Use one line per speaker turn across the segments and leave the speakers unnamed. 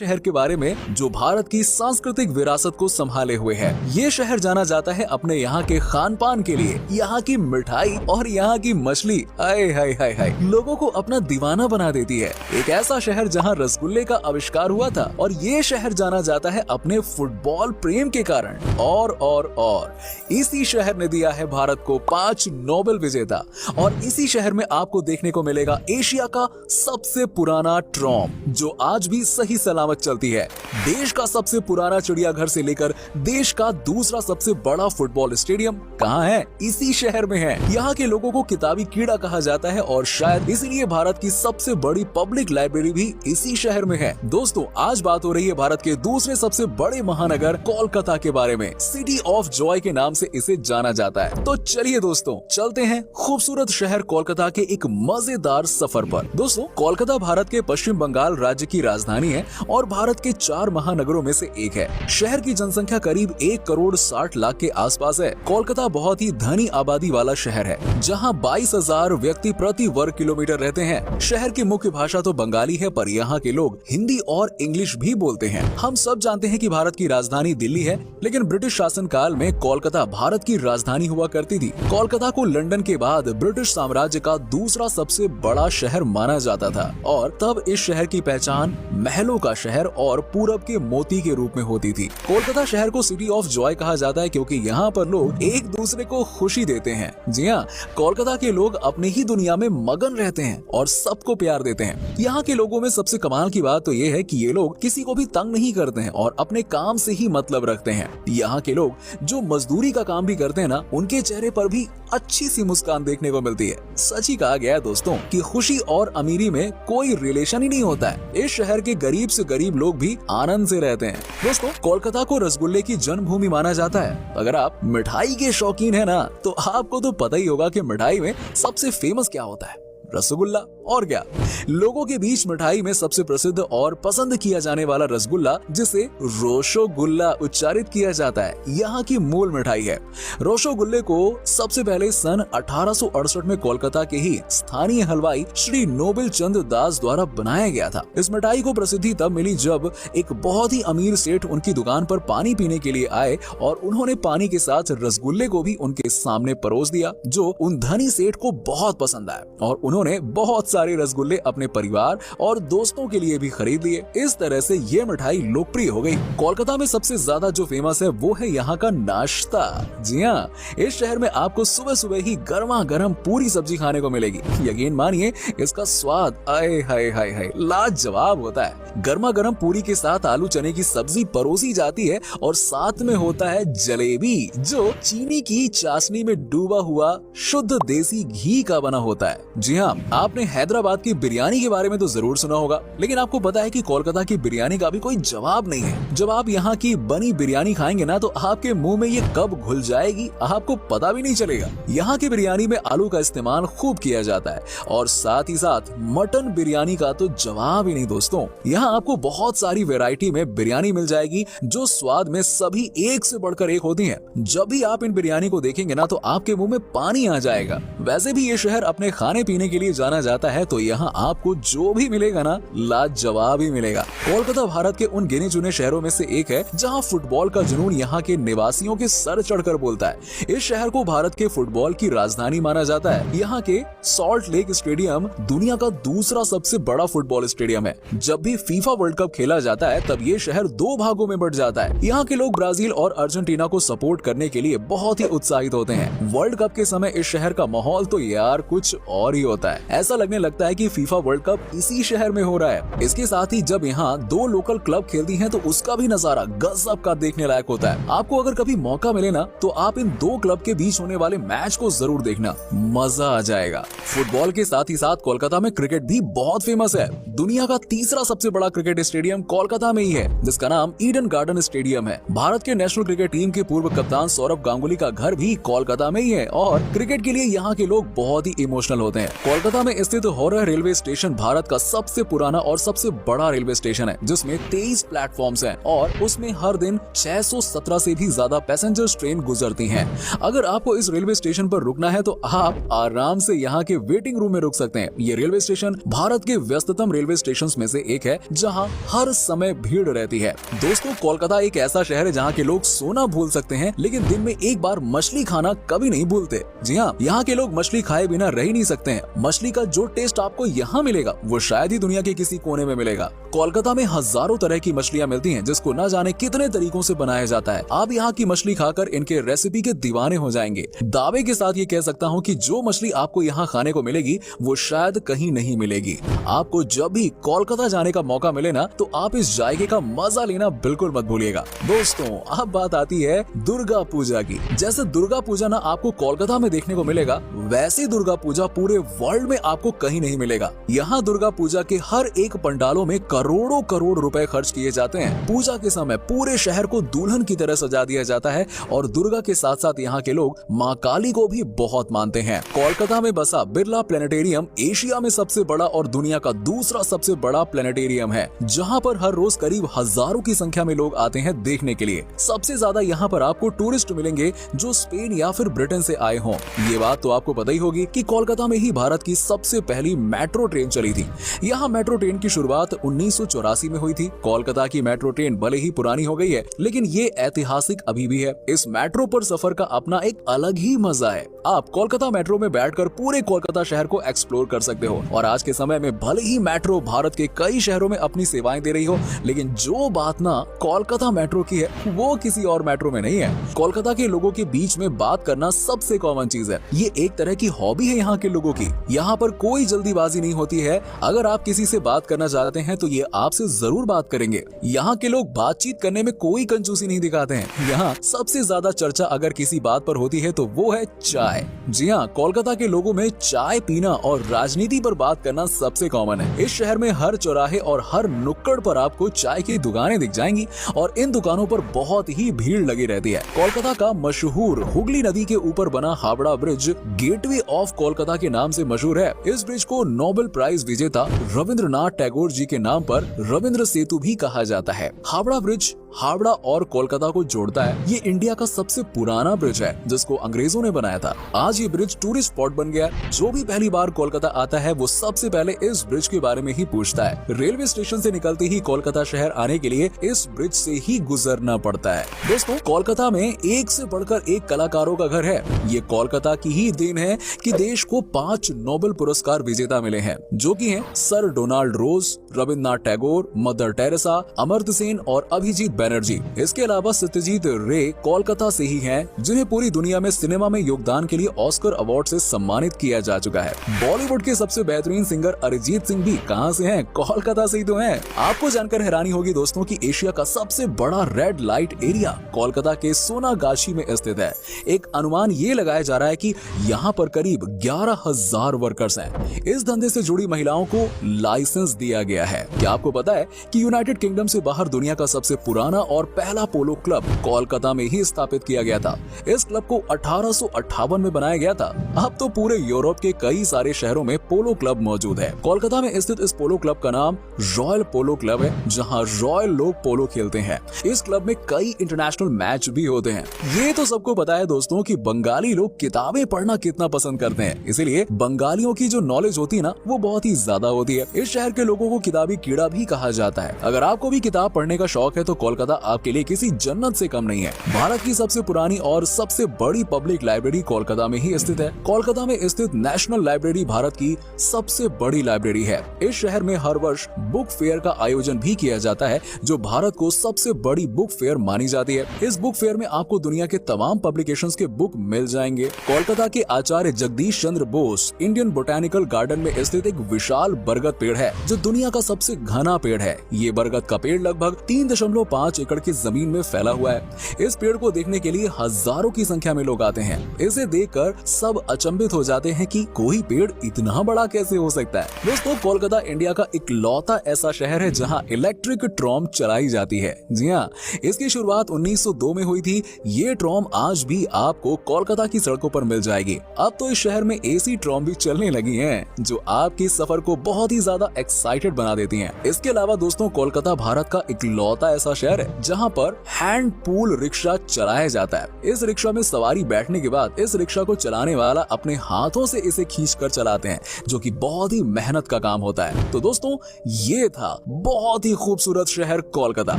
शहर के बारे में जो भारत की सांस्कृतिक विरासत को संभाले हुए है। ये शहर जाना जाता है अपने यहाँ के खान पान के लिए, यहाँ की मिठाई और यहाँ की मछली आए हाय हाय हाय लोगों को अपना दीवाना बना देती है। एक ऐसा शहर जहाँ रसगुल्ले का आविष्कार हुआ था और ये शहर जाना जाता है अपने फुटबॉल प्रेम के कारण। और इसी शहर ने दिया है भारत को 5 नोबेल विजेता और इसी शहर में आपको देखने को मिलेगा एशिया का सबसे पुराना ट्रॉम जो आज भी सही सलामत चलती है। देश का सबसे पुराना चिड़ियाघर से लेकर देश का दूसरा सबसे बड़ा फुटबॉल स्टेडियम कहाँ है? इसी शहर में है। यहाँ के लोगों को किताबी कीड़ा कहा जाता है और शायद इसीलिए भारत की सबसे बड़ी पब्लिक लाइब्रेरी भी इसी शहर में है। दोस्तों, आज बात हो रही है भारत के दूसरे सबसे बड़े महानगर कोलकाता के बारे में। सिटी ऑफ जॉय के नाम से इसे जाना जाता है। तो चलिए दोस्तों, चलते हैं खूबसूरत शहर कोलकाता के एक मजेदार सफर पर। दोस्तों, कोलकाता भारत के पश्चिम बंगाल राज्य की राजधानी है और भारत के 4 महानगरों में से एक है। शहर की जनसंख्या करीब 1 करोड़ 60 लाख के आसपास है। कोलकाता बहुत ही धनी आबादी वाला शहर है जहां 22,000 व्यक्ति प्रति वर्ग किलोमीटर रहते हैं। शहर की मुख्य भाषा तो बंगाली है, पर यहाँ के लोग हिंदी और इंग्लिश भी बोलते हैं। हम सब जानते हैं कि भारत की राजधानी दिल्ली है, लेकिन ब्रिटिश शासन काल में कोलकाता भारत की राजधानी हुआ करती थी। कोलकाता को लंदन के बाद ब्रिटिश साम्राज्य का दूसरा सबसे बड़ा शहर माना जाता था और तब इस शहर की पहचान महलों का शहर और पूरब के मोती के रूप में होती थी। कोलकाता शहर को सिटी ऑफ जॉय कहा जाता है क्योंकि यहाँ पर लोग एक दूसरे को खुशी देते हैं। जी हाँ, कोलकाता के लोग अपनी ही दुनिया में मगन रहते हैं और सबको प्यार देते हैं। यहाँ के लोगों में सबसे कमाल की बात तो ये है कि ये लोग किसी को भी तंग नहीं करते हैं और अपने काम से ही मतलब रखते हैं। यहाँ के लोग जो मजदूरी का काम भी करते हैं ना, उनके चेहरे पर भी अच्छी सी मुस्कान देखने को मिलती है। सच ही कहा गया है दोस्तों कि खुशी और अमीरी में कोई रिलेशन ही नहीं होता है। इस शहर के गरीब से गरीब लोग भी आनंद से रहते हैं। दोस्तों, कोलकाता को रसगुल्ले की जन्मभूमि माना जाता है। अगर आप मिठाई के शौकीन है ना, तो आपको तो पता ही होगा कि मिठाई में सबसे फेमस क्या होता है? रसगुल्ला। और क्या, लोगों के बीच मिठाई में सबसे प्रसिद्ध और पसंद किया जाने वाला रसगुल्ला, जिसे रोशोगुल्ला उच्चारित किया जाता है, यहाँ की मूल मिठाई है। रोशोगुल्ले को सबसे पहले सन 1868 में कोलकाता के ही स्थानीय हलवाई श्री नोबेल चंद दास द्वारा बनाया गया था। इस मिठाई को प्रसिद्धि तब मिली जब एक बहुत ही अमीर सेठ उनकी दुकान पर पानी पीने के लिए आए और उन्होंने पानी के साथ रसगुल्ले को भी उनके सामने परोस दिया, जो उन धनी सेठ को बहुत पसंद आया और उन्होंने बहुत सारे रसगुल्ले अपने परिवार और दोस्तों के लिए भी खरीद लिए। इस तरह से ये मिठाई लोकप्रिय हो गई। कोलकाता में सबसे ज्यादा जो फेमस है वो है यहाँ का नाश्ता। जी हाँ, इस शहर में आपको सुबह सुबह ही गर्मा गर्म पूरी सब्जी खाने को मिलेगी। यकीन मानिए, इसका स्वाद आए हाय हाय हाय लाजवाब होता है। गर्मा गर्म पूरी के साथ आलू चने की सब्जी परोसी जाती है और साथ में होता है जलेबी, जो चीनी की चाशनी में डूबा हुआ शुद्ध देसी घी का बना होता है। जी हाँ, आपने हैदराबाद की बिरयानी के बारे में तो जरूर सुना होगा, लेकिन आपको पता है कि कोलकाता की बिरयानी का भी कोई जवाब नहीं है। जब आप यहाँ की बनी बिरयानी खाएंगे ना, तो आपके मुंह में ये कब घुल जाएगी आपको पता भी नहीं चलेगा। यहाँ की बिरयानी में आलू का इस्तेमाल खूब किया जाता है और साथ ही साथ मटन बिरयानी का तो जवाब ही नहीं दोस्तों। यहाँ आपको बहुत सारी वैरायटी में बिरयानी मिल जाएगी, जो स्वाद में सभी एक से बढ़कर एक होती है। जब भी आप इन बिरयानी को देखेंगे ना, तो आपके मुंह में पानी आ जाएगा। वैसे भी ये शहर अपने खाने पीने के लिए जाना जाता है, तो यहाँ आपको जो भी मिलेगा ना, लाजवाब ही मिलेगा। कोलकाता भारत के उन गिने चुने शहरों में से एक है जहाँ फुटबॉल का जुनून यहाँ के निवासियों के सर चढ़कर बोलता है। इस शहर को भारत के फुटबॉल की राजधानी माना जाता है। यहाँ के सॉल्ट लेक स्टेडियम दुनिया का दूसरा सबसे बड़ा फुटबॉल स्टेडियम है। जब भी फीफा वर्ल्ड कप खेला जाता है, तब ये शहर 2 भागों में बंट जाता है। यहाँ के लोग ब्राजील और अर्जेंटीना को सपोर्ट करने के लिए बहुत ही उत्साहित होते हैं। वर्ल्ड कप के समय इस शहर का माहौल तो यार कुछ और ही होता है। ऐसा लगने लगता है कि फीफा वर्ल्ड कप इसी शहर में हो रहा है। इसके साथ ही जब यहाँ 2 लोकल क्लब खेलती हैं, तो उसका भी नजारा गजब का देखने लायक होता है। आपको अगर कभी मौका मिले ना, तो आप इन 2 क्लब के बीच होने वाले मैच को जरूर देखना, मजा आ जाएगा। फुटबॉल के साथ ही साथ कोलकाता में क्रिकेट भी बहुत फेमस है। दुनिया का तीसरा सबसे बड़ा क्रिकेट स्टेडियम कोलकाता में ही है, जिसका नाम ईडन गार्डन स्टेडियम है। भारत के नेशनल क्रिकेट टीम के पूर्व कप्तान सौरव गांगुली का घर भी कोलकाता में ही है और क्रिकेट के लिए यहाँ के लोग बहुत ही इमोशनल होते हैं। कोलकाता में स्थित हावड़ा रेलवे स्टेशन भारत का सबसे पुराना और सबसे बड़ा रेलवे स्टेशन है, जिसमें 23 प्लेटफॉर्म्स हैं और उसमें हर दिन 617 से भी ज्यादा पैसेंजर्स ट्रेन गुजरती हैं। अगर आपको इस रेलवे स्टेशन पर रुकना है तो आप आराम से यहाँ के वेटिंग रूम में रुक सकते हैं। ये रेलवे स्टेशन भारत के व्यस्ततम रेलवे स्टेशंस में से एक है, जहाँ हर समय भीड़ रहती है। दोस्तों, कोलकाता एक ऐसा शहर है जहाँ के लोग सोना भूल सकते हैं, लेकिन दिन में एक बार मछली खाना कभी नहीं भूलते। जी हाँ, यहाँ के लोग मछली खाए बिना रह ही नहीं सकते हैं। मछली का जो टेस्ट आपको यहाँ मिलेगा वो शायद ही दुनिया के किसी कोने में मिलेगा। कोलकाता में हजारों तरह की मछलियाँ मिलती हैं, जिसको न जाने कितने तरीकों से बनाया जाता है। आप यहाँ की मछली खाकर इनके रेसिपी के दीवाने हो जाएंगे। दावे के साथ ये कह सकता हूँ कि जो मछली आपको यहाँ खाने को मिलेगी वो शायद कहीं नहीं मिलेगी। आपको जब भी कोलकाता जाने का मौका मिले ना, तो आप इस जायके का मजा लेना बिल्कुल मत भूलिएगा। दोस्तों, अब बात आती है दुर्गा पूजा की। जैसे दुर्गा पूजा ना आपको कोलकाता में देखने को मिलेगा, वैसे दुर्गा पूजा पूरे वर्ल्ड में आपको कहीं नहीं मिलेगा। यहाँ दुर्गा पूजा के हर एक पंडालों में करोड़ों करोड़ रुपए खर्च किए जाते हैं। पूजा के समय पूरे शहर को दुल्हन की तरह सजा दिया जाता है और दुर्गा के साथ साथ यहाँ के लोग माँ काली को भी बहुत मानते हैं। कोलकाता में बसा बिरला प्लेनेटेरियम एशिया में सबसे बड़ा और दुनिया का दूसरा सबसे बड़ा प्लेनेटेरियम है, जहाँ पर हर रोज करीब हजारों की संख्या में लोग आते हैं देखने के लिए। सबसे ज्यादा यहाँ पर आपको टूरिस्ट मिलेंगे जो स्पेन या फिर ब्रिटेन से आए हों। ये बात तो आपको पता ही होगी कि कोलकाता में ही भारत की सबसे पहली मेट्रो ट्रेन चली थी। यहाँ मेट्रो ट्रेन की शुरुआत 1984 में हुई थी। कोलकाता की मेट्रो ट्रेन भले ही पुरानी हो गई है, लेकिन ये ऐतिहासिक अभी भी है। इस मेट्रो पर सफर का अपना एक अलग ही मजा है। आप कोलकाता मेट्रो में बैठकर पूरे कोलकाता शहर को एक्सप्लोर कर सकते हो। और आज के समय में भले ही मेट्रो भारत के कई शहरों में अपनी सेवाएं दे रही हो, लेकिन जो बात ना कोलकाता मेट्रो की है वो किसी और मेट्रो में नहीं है। कोलकाता के लोगों के बीच में बात करना सबसे कॉमन चीज है। ये एक तरह की हॉबी है यहाँ के लोगों की। यहाँ पर कोई जल्दीबाजी नहीं होती है। अगर आप किसी से बात करना चाहते हैं तो ये आपसे जरूर बात करेंगे। यहाँ के लोग बातचीत करने में कोई कंजूसी नहीं दिखाते हैं। यहाँ सबसे ज्यादा चर्चा अगर किसी बात पर होती है तो वो है चाय। जी हाँ, कोलकाता के लोगों में चाय पीना और राजनीति पर बात करना सबसे कॉमन है। इस शहर में हर चौराहे और हर नुक्कड़ पर आपको चाय की दुकानें दिख जाएंगी और इन दुकानों पर बहुत ही भीड़ लगी रहती है। कोलकाता का मशहूर हुगली नदी के ऊपर बना Howrah bridge gateway of Kolkata के नाम से मशहूर है। इस ब्रिज को नोबेल प्राइज विजेता रविंद्रनाथ टैगोर जी के नाम पर रविंद्र सेतु भी कहा जाता है। हावड़ा ब्रिज हावड़ा और कोलकाता को जोड़ता है। ये इंडिया का सबसे पुराना ब्रिज है, जिसको अंग्रेजों ने बनाया था। आज ये ब्रिज टूरिस्ट स्पॉट बन गया। जो भी पहली बार कोलकाता आता है वो सबसे पहले इस ब्रिज के बारे में ही पूछता है। रेलवे स्टेशन से निकलते ही कोलकाता शहर आने के लिए इस ब्रिज से ही गुजरना पड़ता है। दोस्तों, कोलकाता में एक से बढ़कर एक कलाकारों का घर है। ये कोलकाता की ही देन है कि देश को 5 नोबेल पुरस्कार विजेता मिले हैं, जो कि हैं सर डोनाल्ड रोज, रविंद्रनाथ टैगोर, मदर टेरेसा, अमर्त्य सेन और अभिजीत बैनर्जी। इसके अलावा सत्यजीत रे कोलकाता से ही हैं, जिन्हें पूरी दुनिया में सिनेमा में योगदान के लिए ऑस्कर अवार्ड से सम्मानित किया जा चुका है। बॉलीवुड के सबसे बेहतरीन सिंगर अरिजीत सिंह भी कहां से हैं? कोलकाता से ही तो हैं। आपको जानकर हैरानी होगी दोस्तों कि एशिया का सबसे बड़ा रेड लाइट एरिया कोलकाता के सोनागाछी में स्थित है। एक अनुमान ये लगाया जा रहा है कि यहाँ पर करीब 11,000 वर्कर्स हैं। इस धंधे से जुड़ी महिलाओं को लाइसेंस दिया गया है। क्या आपको पता है कि यूनाइटेड किंगडम से बाहर दुनिया का सबसे पुराना और पहला पोलो क्लब कोलकाता में ही स्थापित किया गया था। इस क्लब को 1858 में बनाया गया था। अब तो पूरे यूरोप के कई सारे शहरों में पोलो क्लब मौजूद है। कोलकाता में स्थित इस पोलो क्लब का नाम रॉयल पोलो क्लब है, जहां रॉयल लोग पोलो खेलते हैं। इस क्लब में कई इंटरनेशनल मैच भी होते हैं। ये तो सबको पता है दोस्तों कि बंगाली लोग किताबें पढ़ना कितना पसंद करते हैं, इसीलिए बंगालियों की जो नॉलेज होती है ना, वो बहुत ही ज्यादा होती है। इस शहर के लोगों को किताबी कीड़ा भी कहा जाता है। अगर आपको भी किताब पढ़ने का शौक है तो कोलकाता आपके लिए किसी जन्नत से कम नहीं है। भारत की सबसे पुरानी और सबसे बड़ी पब्लिक लाइब्रेरी कोलकाता में ही स्थित है। कोलकाता में स्थित नेशनल लाइब्रेरी भारत की सबसे बड़ी लाइब्रेरी है। इस शहर में हर वर्ष बुक फेयर का आयोजन भी किया जाता है, जो भारत को सबसे बड़ी बुक फेयर मानी जाती है। इस बुक फेयर में आपको दुनिया के तमाम पब्लिकेशंस के बुक मिल जाएंगे। कोलकाता के आचार्य Jagdish Chandra Bose Indian botanical garden में स्थित एक विशाल बरगद पेड़ है, जो दुनिया का सबसे घना पेड़ है। ये बरगद का पेड़ लगभग 3.5 5 एकड़ की जमीन में फैला हुआ है। इस पेड़ को देखने के लिए हजारों की संख्या में लोग आते हैं। इसे देखकर सब अचंभित हो जाते हैं कि कोई पेड़ इतना बड़ा कैसे हो सकता है। दोस्तों, कोलकाता इंडिया का इकलौता ऐसा शहर है जहां इलेक्ट्रिक ट्रॉम चलाई जाती है। जी हाँ, इसकी शुरुआत 1902 में हुई थी। ये ट्रॉम आज भी आपको कोलकाता की सड़कों पर मिल जाएगी। अब तो इस शहर में एसी ट्रॉम भी चलने लगी हैं, जो आपकी सफर को बहुत ही ज्यादा एक्साइटेड बना देती हैं। इसके अलावा दोस्तों, कोलकाता भारत का इकलौता ऐसा शहर है जहां पर हैंड पुल रिक्शा चलाया जाता है। इस रिक्शा में सवारी बैठने के बाद इस रिक्शा को चलाने वाला अपने हाथों से इसे खींचकर चलाते हैं, जो कि बहुत ही मेहनत का काम होता है। तो दोस्तों, ये था बहुत ही खूबसूरत शहर कोलकाता।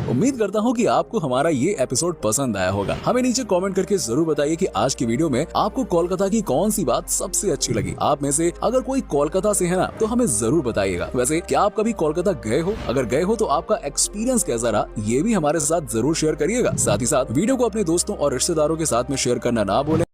उम्मीद करता हूँ कि आपको हमारा ये एपिसोड पसंद आया होगा। हमें नीचे कमेंट करके जरूर बताइए कि आज की वीडियो में आपको कोलकाता की कौन सी बात सबसे अच्छी लगी। आप में से अगर कोई कोलकाता से है ना, तो हमें जरूर बताइएगा। वैसे क्या आप कभी कोलकाता गए हो? अगर गए हो तो आपका एक्सपीरियंस कैसा रहा, ये भी हमारे साथ जरूर शेयर करिएगा। साथ ही साथ वीडियो को अपने दोस्तों और रिश्तेदारों के साथ में शेयर करना ना भूलें।